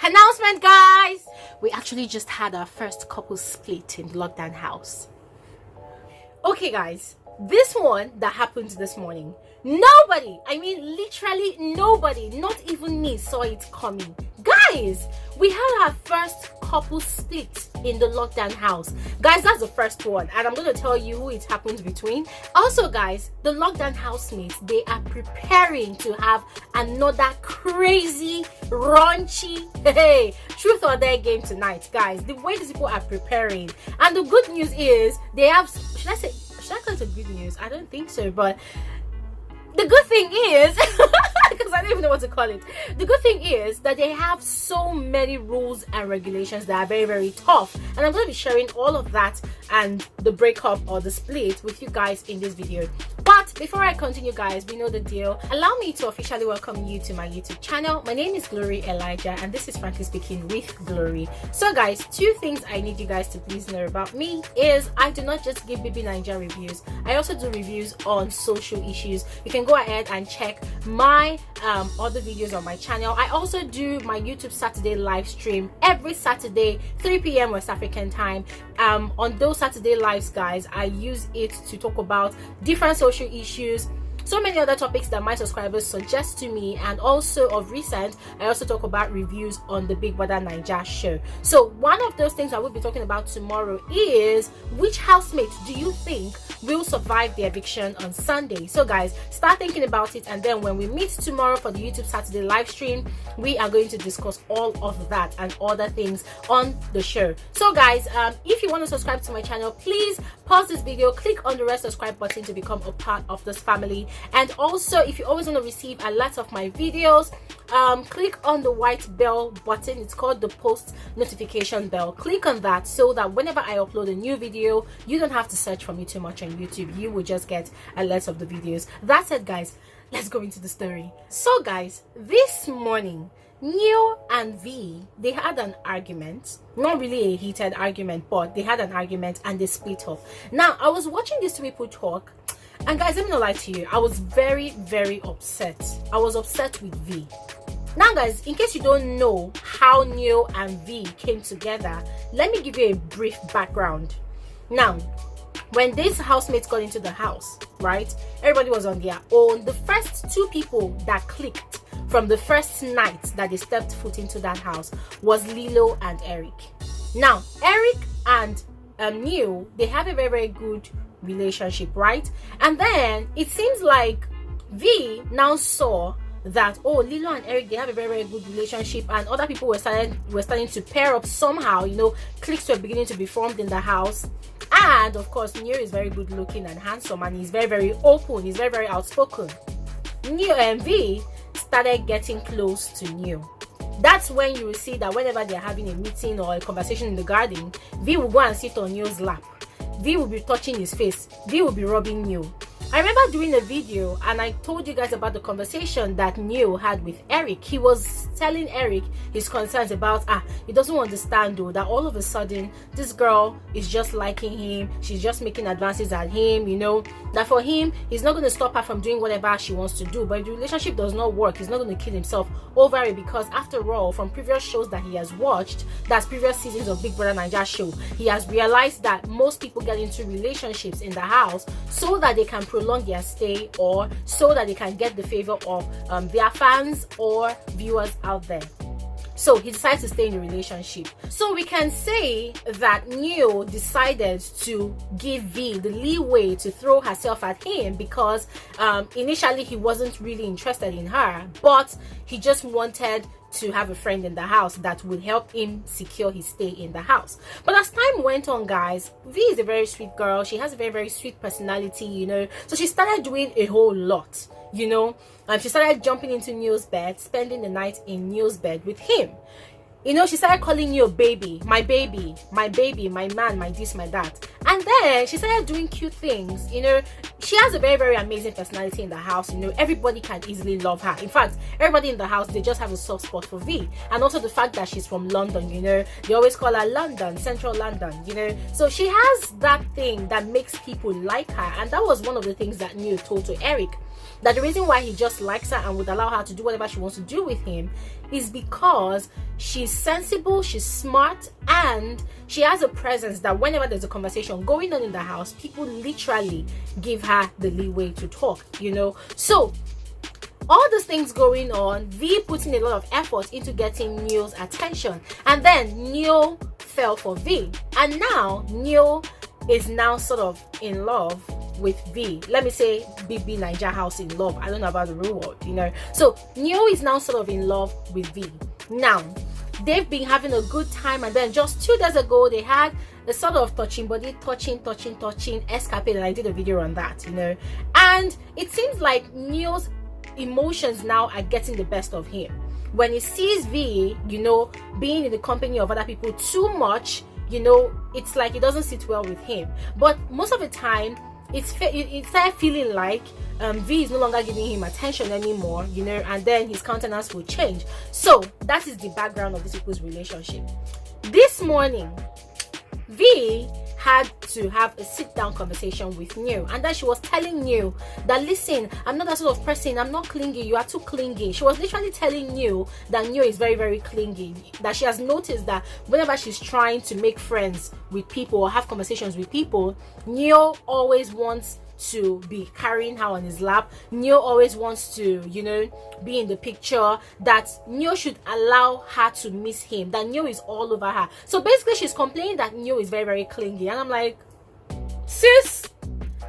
Announcement, guys! We actually just had our first couple split in the lockdown house. Okay, guys, this one that happened this morning, nobody, I mean literally nobody, not even me, saw it coming. Guys, we had our first couple split in the lockdown house. Guys, that's the first one, and I'm going to tell you who it happened between. Also, guys, the lockdown housemates, they are preparing to have another crazy, raunchy, hey, truth or dare game tonight. Guys, the way these people are preparing, and the good news is they have, should I call it a good news? I don't think so, but the good thing is, because I don't even know what to call it, the good thing is that they have so many rules and regulations that are very, very tough, and I'm going to be sharing all of that and the breakup or the split with you guys in this video. But before I continue, guys, we know the deal. Allow me to officially welcome you to my YouTube channel. My name is Glory Elijah, and this is Frankly Speaking with Glory. So guys, two things I need you guys to please know about me is I do not just give Baby Naija reviews. I also do reviews on social issues. You can go ahead and check my other videos on my channel. I also do my YouTube Saturday live stream every Saturday 3 p.m. West African time. On those Saturday lives, guys, I use it to talk about different social issues, so many other topics that my subscribers suggest to me, and also of recent I also talk about reviews on the Big Brother Naija show. So one of those things I will be talking about tomorrow is which housemate do you think will survive the eviction on Sunday. So guys, start thinking about it, and then when we meet tomorrow for the YouTube Saturday live stream, we are going to discuss all of that and other things on the show. So guys, if you want to subscribe to my channel, please pause this video, click on the red subscribe button to become a part of this family. And also, if you always want to receive a lot of my videos, click on the white bell button. It's called the post notification bell. Click on that so that whenever I upload a new video, you don't have to search for me too much on YouTube. You will just get alerts of the videos. That said, guys, let's go into the story. So guys, this morning, Neo and V, they had an argument. Not really a heated argument, but they had an argument and they split up. Now, I was watching these two people talk, and guys, let me not lie to you, I was very, very upset. I was upset with V. Now guys, in case you don't know how Neo and V came together, let me give you a brief background. Now, when these housemates got into the house, right, everybody was on their own. The first two people that clicked from the first night that they stepped foot into that house was Lilo and Eric. Now, Eric and Neo, they have a very, very good relationship, right? And then it seems like V now saw that, oh, Lilo and Eric, they have a very, very good relationship, and other people were starting to pair up somehow, you know, cliques were beginning to be formed in the house. And of course, Neo is very good looking and handsome, and he's very, very open, he's very, very outspoken. Neo and V started getting close to Neo. That's when you will see that whenever they're having a meeting or a conversation in the garden, V will go and sit on Neo's lap. V will be touching his face. V will be rubbing Neo. I remember doing a video and I told you guys about the conversation that Neo had with Eric. He was telling Eric his concerns about, he doesn't understand though, that all of a sudden this girl is just liking him, she's just making advances at him, you know, that for him, he's not going to stop her from doing whatever she wants to do. But if the relationship does not work, he's not going to kill himself over it, because after all, from previous shows that he has watched, that's previous seasons of Big Brother Naija show, he has realized that most people get into relationships in the house so that they can prolong their stay, or so that they can get the favor of their fans or viewers out there. So he decided to stay in the relationship. So we can say that Neo decided to give V the leeway to throw herself at him, because initially he wasn't really interested in her, but he just wanted to have a friend in the house that would help him secure his stay in the house. But as time went on, guys, V is a very sweet girl. She has a very, very sweet personality, you know, so she started doing a whole lot, you know. She started jumping into Neo's bed, spending the night in Neo's bed with him. You know, she started calling Neo baby, my baby, my baby, my man, my this, my that. And then she started doing cute things. You know, she has a very, very amazing personality in the house. You know, everybody can easily love her. In fact, everybody in the house, they just have a soft spot for V. And also the fact that she's from London, you know, they always call her London, Central London, you know. So she has that thing that makes people like her. And that was one of the things that Neo told to Eric. that the reason why he just likes her and would allow her to do whatever she wants to do with him is because she's sensible, she's smart, and she has a presence that whenever there's a conversation going on in the house, people literally give her the leeway to talk, you know. So all these things going on, V putting a lot of effort into getting Neo's attention, and then Neo fell for V, and now Neo is now sort of in love with V. Let me say BB Naija house in love. I don't know about the real world, you know. So Neo is now sort of in love with V. Now they've been having a good time, and then just 2 days ago they had a sort of touching escapade, and I did a video on that, you know. And it seems like Neo's emotions now are getting the best of him. When he sees V, you know, being in the company of other people too much, you know, it's like it doesn't sit well with him. But most of the time it started feeling like V is no longer giving him attention anymore, you know, and then his countenance will change. So that is the background of these people's relationship. This morning V had to have a sit-down conversation with Neo, and then she was telling Neo that, listen, I'm not that sort of person, I'm not clingy, you are too clingy. She was literally telling Neo that Neo is very, very clingy, that she has noticed that whenever she's trying to make friends with people or have conversations with people, Neo always wants to be carrying her on his lap. Neo always wants to, you know, be in the picture, that Neo should allow her to miss him, that Neo is all over her. So basically she's complaining that Neo is very, very clingy, and I'm like, sis.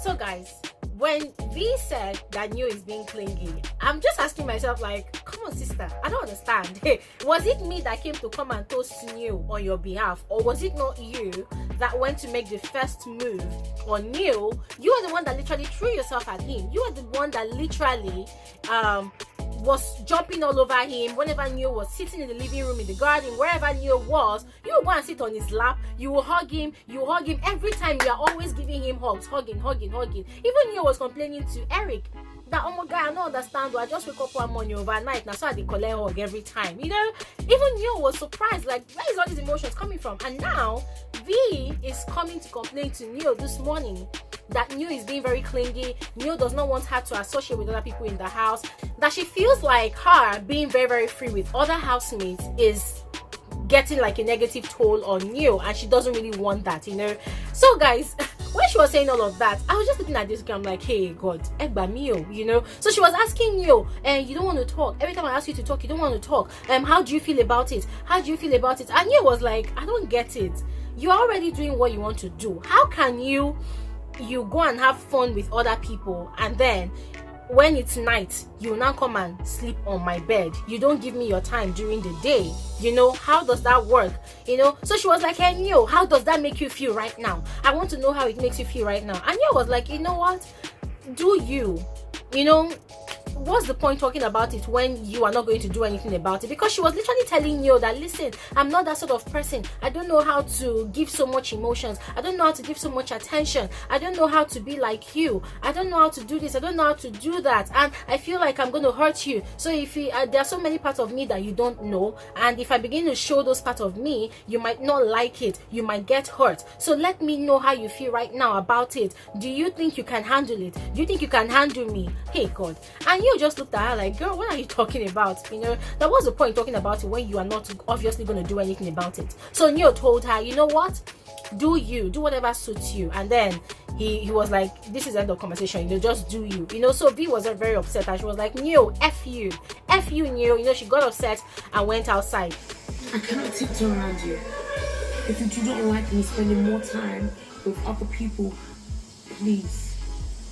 So guys, when V said that Neo is being clingy, I'm just asking myself, like, come on sister, I don't understand. Was it me that came to come and toast Neo on your behalf, or was it not you that went to make the first move on Neo? You are the one that literally threw yourself at him. You are the one that literally was jumping all over him whenever Neo was sitting in the living room, in the garden, wherever Neo was. You will go and sit on his lap, you will hug him, every time. You are always giving him hugs, hugging. Even Neo was complaining to Eric that, oh my god, I don't understand, I just wake up one morning overnight now, so I collect hug every time, you know. Even Neo was surprised, like, where is all these emotions coming from? And now V is coming to complain to Neo this morning that Neo is being very clingy. Neo does not want her to associate with other people in the house, that she feels like her being very, very free with other housemates is getting like a negative toll on Neo, and she doesn't really want that, you know. So guys, when she was saying all of that, I was just looking at this girl, I'm like, hey God, Egba Mio, you know. So she was asking Neo, and you don't want to talk. Every time I ask you to talk, you don't want to talk. How do you feel about it? How do you feel about it? And Neo was like, I don't get it. You're already doing what you want to do. How can you go and have fun with other people, and then when it's night you now come and sleep on my bed? You don't give me your time during the day, you know. How does that work, you know? So she was like, hey Neo, how does that make you feel right now? I want to know how it makes you feel right now. And Neo was like, you know what, do you know, what's the point talking about it when you are not going to do anything about it? Because she was literally telling Neo that, listen, I'm not that sort of person. I don't know how to give so much emotions. I don't know how to give so much attention. I don't know how to be like you. I don't know how to do this. I don't know how to do that. And I feel like I'm going to hurt you. So if there are so many parts of me that you don't know, and if I begin to show those parts of me, you might not like it. You might get hurt. So let me know how you feel right now about it. Do you think you can handle it? Do you think you can handle me? Hey God. And you just looked at her like, girl, what are you talking about? You know, that was the point talking about it when you are not obviously going to do anything about it. So Neo told her, you know what, do whatever suits you. And then he was like, this is the end of conversation, you know, just do you, you know. So V was very upset, and she was like, Neo, F you Neo, you know. She got upset and went outside. I cannot tiptoe around you. If you do not like me spending more time with other people, please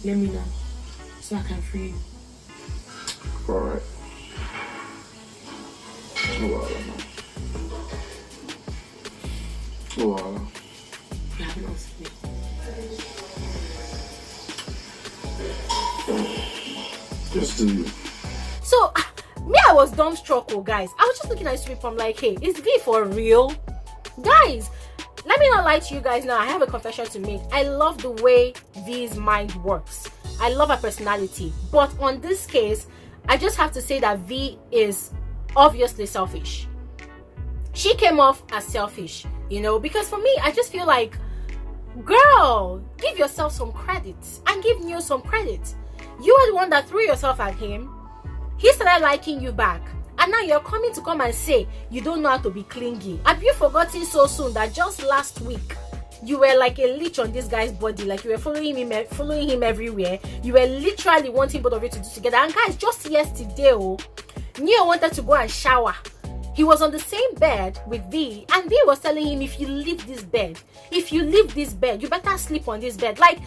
let me know so I can free you. Alright. You haven't asked me. Just do you. So me, I was dumbstruck, oh guys. I was just looking at this people, I'm like, hey, is V for real? Guys, let me not lie to you guys now. I have a confession to make. I love the way V's mind works. I love her personality. But on this case, I just have to say that V is obviously selfish. She came off as selfish, you know, because for me, I just feel like, girl, give yourself some credit and give Neo some credit. You were the one that threw yourself at him. He started liking you back. And now you're coming to come and say you don't know how to be clingy. Have you forgotten so soon that just last week you were like a leech on this guy's body, like you were following him everywhere. You were literally wanting both of you to do together. And guys, just yesterday, Neo wanted to go and shower. He was on the same bed with V, and V was telling him, if you leave this bed, you better sleep on this bed. Like,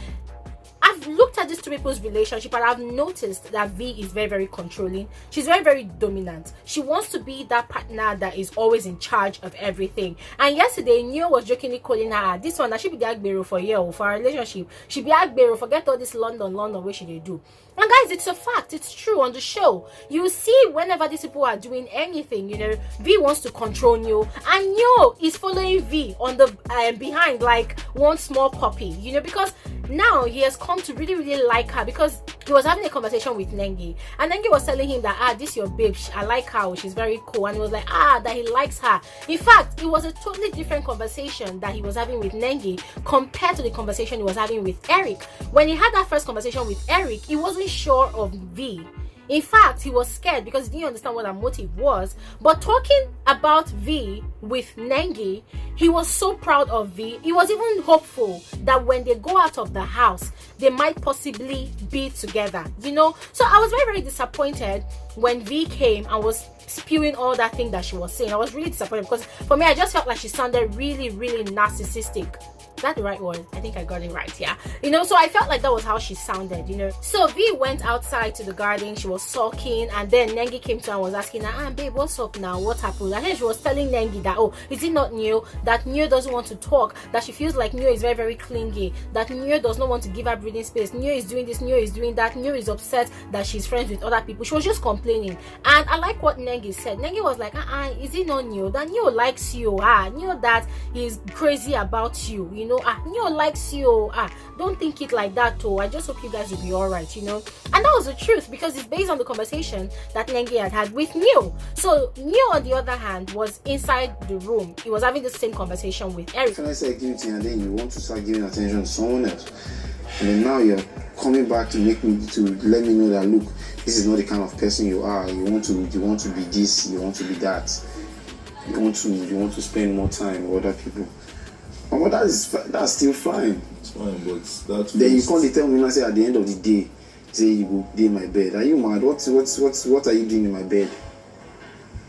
I've looked at these two people's relationship and I've noticed that V is very, very controlling. She's very, very dominant. She wants to be that partner that is always in charge of everything. And yesterday, Neo was jokingly calling her, this one, that she be the Agbero for you, for our relationship. She be Agbero, forget all this London, where she they do. And guys, it's a fact, it's true on the show. You see, whenever these people are doing anything, you know, V wants to control Neo, and Neo is following V on the behind like one small puppy, you know, because now he has come to really, really like her, because he was having a conversation with Nengi, and Nengi was telling him that, this your babe, I like her, she's very cool, and he was like, that he likes her. In fact, it was a totally different conversation that he was having with Nengi compared to the conversation he was having with Eric. When he had that first conversation with Eric, he wasn't sure of V. In fact, he was scared because he didn't understand what her motive was. But talking about V with Nengi, he was so proud of V. He was even hopeful that when they go out of the house, they might possibly be together, you know. So I was very, very disappointed when V came and was spewing all that thing that she was saying. I was really disappointed because for me, I just felt like she sounded really, really narcissistic. Is that the right word? I think I got it right, yeah. You know, so I felt like that was how she sounded, you know. So V went outside to the garden, she was sulking, and then Nengi came to her and was asking her, babe, what's up now? What happened? And then she was telling Nengi that, is it not Neo? That Neo doesn't want to talk, that she feels like Neo is very, very clingy, that Neo does not want to give her breathing space, Neo is doing this, Neo is doing that, Neo is upset that she's friends with other people. She was just complaining. And I like what Nengi said. Nengi was like, is it not Neo? That Neo likes you, Neo that is crazy about you, you know, Neo likes you, don't think it like that, I just hope you guys will be all right, you know. And that was the truth, because it's based on the conversation that Nengi had with Neo. So Neo, on the other hand, was inside the room. He was having the same conversation with Eric. When I say activity and then you want to start giving attention to someone else, and then now you're coming back to let me know that, look, this is not the kind of person you are. You want to be this, you want to be that, you want to spend more time with other people. But that's still fine. It's fine, but that's then you can't tell me, and say at the end of the day, say you go in my bed. Are you mad? What are you doing in my bed?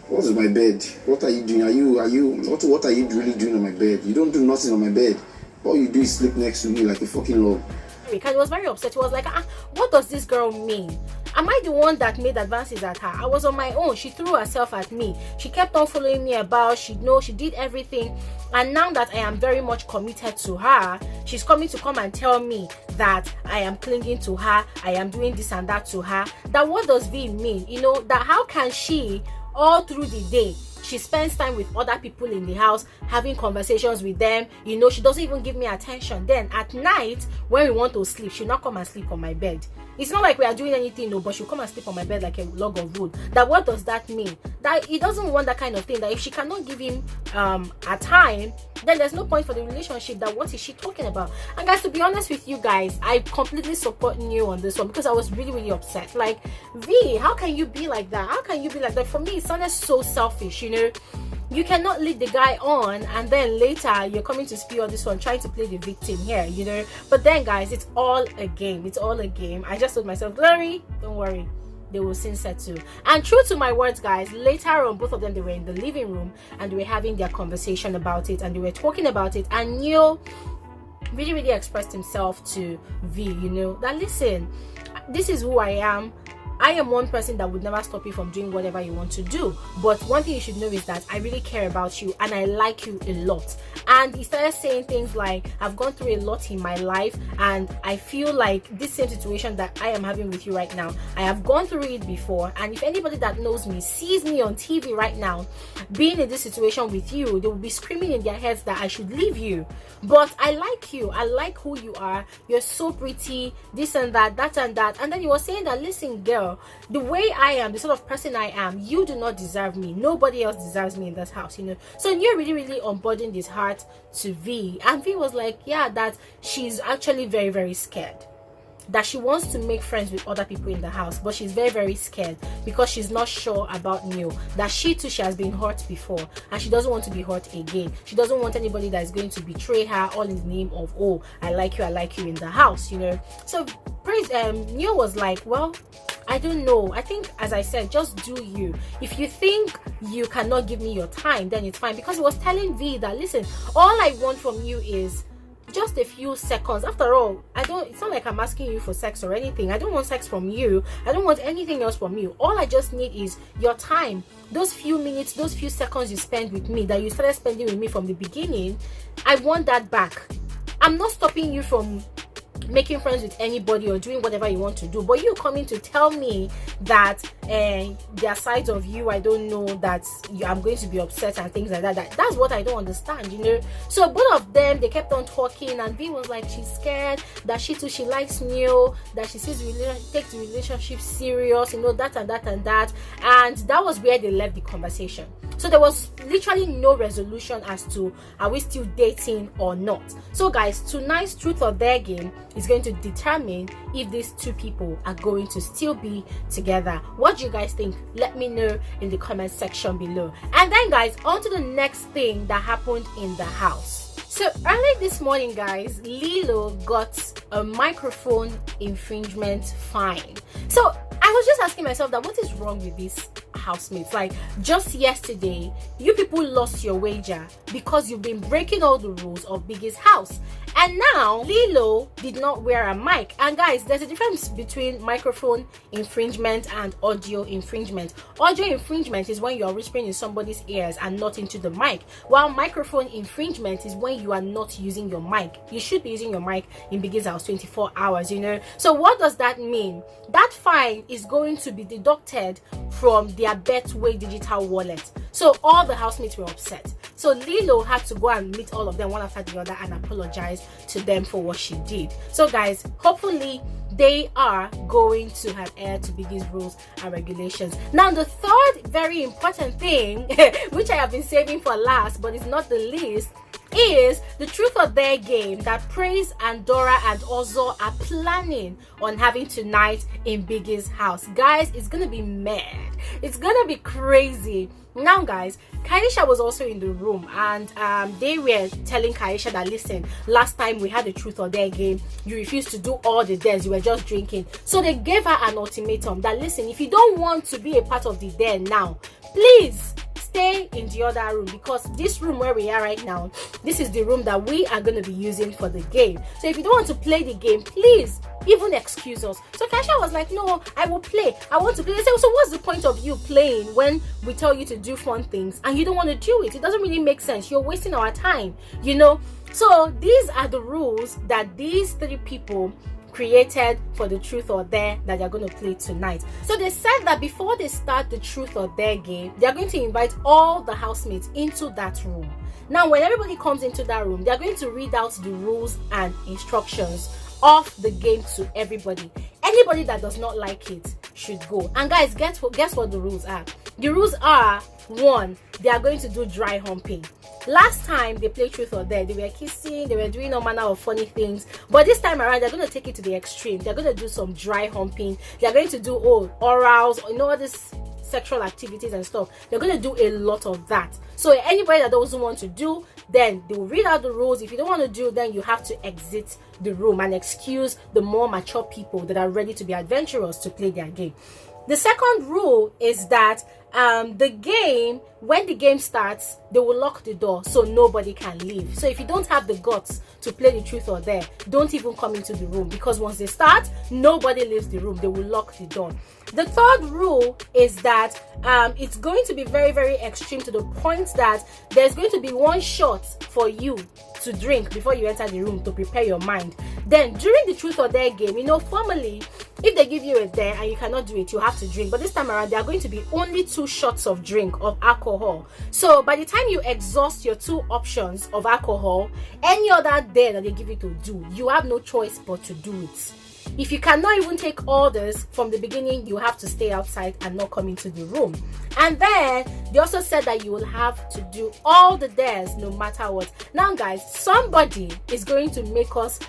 What is my bed? What are you doing? What are you really doing on my bed? You don't do nothing on my bed. All you do is sleep next to me like a fucking log. Because he was very upset. He was like, what does this girl mean? Am I the one that made advances at her? I was on my own. She threw herself at me. She kept on following me about. She did everything. And now that I am very much committed to her, she's coming to come and tell me that I am clinging to her. I am doing this and that to her. That what does V mean? You know, that how can she all through the day, she spends time with other people in the house, having conversations with them, you know, she doesn't even give me attention. Then at night, when we want to sleep, she'll not come and sleep on my bed. It's not like we are doing anything, no, but she'll come and sleep on my bed like a log of wood. That what does that mean? That he doesn't want that kind of thing. That if she cannot give him a time, then there's no point for the relationship. That what is she talking about? And guys, to be honest with you guys, I completely support Neo on this one, because I was really, really upset. Like, V, how can you be like that? How can you be like that? For me, it sounded so selfish, you know. You cannot lead the guy on and then later you're coming to spew on this one, trying to play the victim here, you know. But then guys, it's all a game. It's all a game. I just told myself, Glory, don't worry, they will soon settle. And true to my words, guys, later on, both of them, they were in the living room and they were having their conversation about it and they were talking about it. And Neo really, really expressed himself to V, you know, that listen, this is who I am. I am one person that would never stop you from doing whatever you want to do. But one thing you should know is that I really care about you and I like you a lot. And he started saying things like, I've gone through a lot in my life and I feel like this same situation that I am having with you right now, I have gone through it before. And if anybody that knows me sees me on TV right now being in this situation with you, they will be screaming in their heads that I should leave you. But I like you. I like who you are. You're so pretty, this and that, that and that. And then he was saying that, listen, girl, the way I am, the sort of person I am, you do not deserve me. Nobody else deserves me in this house, you know. So you're really, really unburdened his heart to V. And V was like, yeah, that she's actually very, very scared. that she wants to make friends with other people in the house, but she's very, very scared because she's not sure about Neil, that she too, she has been hurt before and she doesn't want to be hurt again. She doesn't want anybody that is going to betray her all in the name of, oh, I like you in the house, you know. So Neil was like, well, I don't know. I think, as I said, just do you. If you think you cannot give me your time, then it's fine. Because he was telling V that, listen, all I want from you is just a few seconds. After all, it's not like I'm asking you for sex or anything. I don't want sex from you. I don't want anything else from you. All I just need is your time. Those few minutes, those few seconds you spend with me, that you started spending with me from the beginning, I want that back. I'm not stopping you from making friends with anybody or doing whatever you want to do, but you coming to tell me that there are sides of you I don't know, that I'm going to be upset and things like that's what I don't understand, you know. So both of them, they kept on talking, and V was like, she's scared that she too, she likes Neil, that she sees takes the relationship serious, you know, that and that and that. And that was where they left the conversation. So there was literally no resolution as to, are we still dating or not? So guys, tonight's truth or dare game is going to determine if these two people are going to still be together. What do you guys think? Let me know in the comment section below. And then guys, on to the next thing that happened in the house. So early this morning, guys, Lilo got a microphone infringement fine. So I was just asking myself that what is wrong with these housemates? Like, just yesterday, you people lost your wager because you've been breaking all the rules of Biggie's house. And now, Lilo did not wear a mic. And guys, there's a difference between microphone infringement and audio infringement. Audio infringement is when you're whispering in somebody's ears and not into the mic, while microphone infringement is when you are not using your mic. You should be using your mic in Biggie's house 24 hours, you know. So what does that mean? That fine is going to be deducted from their Betway digital wallet. So all the housemates were upset. So Lilo had to go and meet all of them one after the other and apologize to them for what she did. So guys, hopefully they are going to adhere to Biggie's rules and regulations. Now the third very important thing, which I have been saving for last but it's not the least, is the truth or dare game that Praise and Dora and Ozo are planning on having tonight in Biggie's house. Guys, it's gonna be mad. It's gonna be crazy. Now guys, Kaisha was also in the room, and they were telling Kaisha that, listen, last time we had the truth or dare game, you refused to do all the dares, you were just drinking. So they gave her an ultimatum that, listen, if you don't want to be a part of the dare now, please stay in the other room, because this room where we are right now, this is the room that we are going to be using for the game. So if you don't want to play the game, please even excuse us. So Kaisha was like, no, I will play, I want to play. They said, so what's the point of you playing when we tell you to do fun things and you don't want to do it? It doesn't really make sense. You're wasting our time, you know. So these are the rules that these three people created for the truth or dare that they're going to play tonight. So they said that before they start the truth or dare game, they're going to invite all the housemates into that room. Now when everybody comes into that room, they're going to read out the rules and instructions of the game to everybody. Anybody that does not like it should go. And guys, guess what the rules are? The rules are, 1, they are going to do dry humping. Last time they played truth or dare, they were kissing, they were doing all manner of funny things, but this time around they're going to take it to the extreme. They're going to do some dry humping. They're going to do orals, you know, all this sexual activities and stuff. They're going to do a lot of that. So anybody that doesn't want to do, then they will read out the rules. If you don't want to do, then you have to exit the room and excuse the more mature people that are ready to be adventurous to play their game. The second rule is that the game, when the game starts, they will lock the door so nobody can leave. So if you don't have the guts to play the truth or dare, don't even come into the room, because once they start, nobody leaves the room. They will lock the door. The third rule is that it's going to be very, very extreme, to the point that there's going to be one shot for you to drink before you enter the room to prepare your mind. Then during the truth or dare game, you know, formally, if they give you a dare and you cannot do it, you have to drink. But this time around, there are going to be only 2 shots of drink of alcohol. So by the time you exhaust your 2 options of alcohol, any other dare that they give you to do, you have no choice but to do it. If you cannot even take orders from the beginning, you have to stay outside and not come into the room. And then they also said that you will have to do all the dares no matter what. Now guys, somebody is going to make us,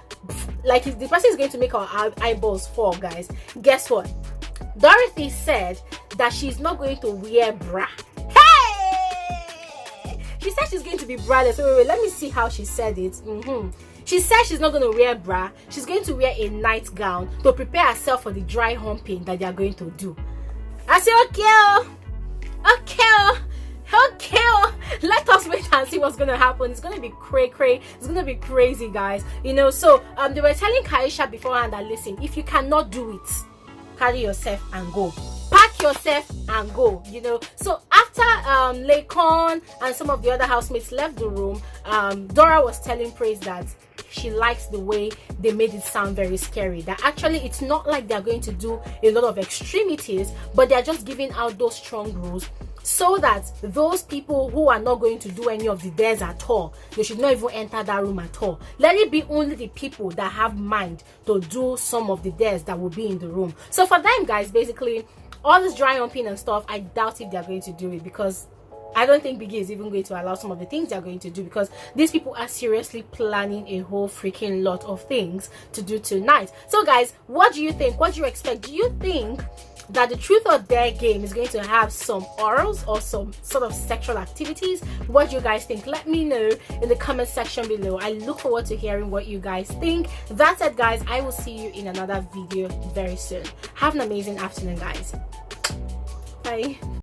like, if the person is going to make our eyeballs fall, guys, guess what? Dorothy said that she's not going to wear bra. Hey! She said she's going to be braless. So wait, let me see how she said it. She said she's not going to wear bra. She's going to wear a nightgown to prepare herself for the dry humping that they are going to do. I say, okay, let us wait and see what's gonna happen. It's gonna be cray. It's gonna be crazy, guys. You know, so they were telling Kaisha beforehand that, listen, if you cannot do it, carry yourself and go. Pack yourself and go, you know. So after Laycon and some of the other housemates left the room, Dora was telling Praise that she likes the way they made it sound very scary. That actually it's not like they're going to do a lot of extremities, but they're just giving out those strong rules so that those people who are not going to do any of the dares at all, they should not even enter that room at all. Let it be only the people that have mind to do some of the dares that will be in the room. So for them, guys, basically all this dry humping and stuff, I doubt if they're going to do it, because I don't think Biggie is even going to allow some of the things they're going to do, because these people are seriously planning a whole freaking lot of things to do tonight. So guys, what do you think? What do you expect? Do you think that the Truth or Dare game is going to have some orals or some sort of sexual activities? What do you guys think? Let me know in the comment section below. I look forward to hearing what you guys think. That's it, guys. I will see you in another video very soon. Have an amazing afternoon, guys. Bye.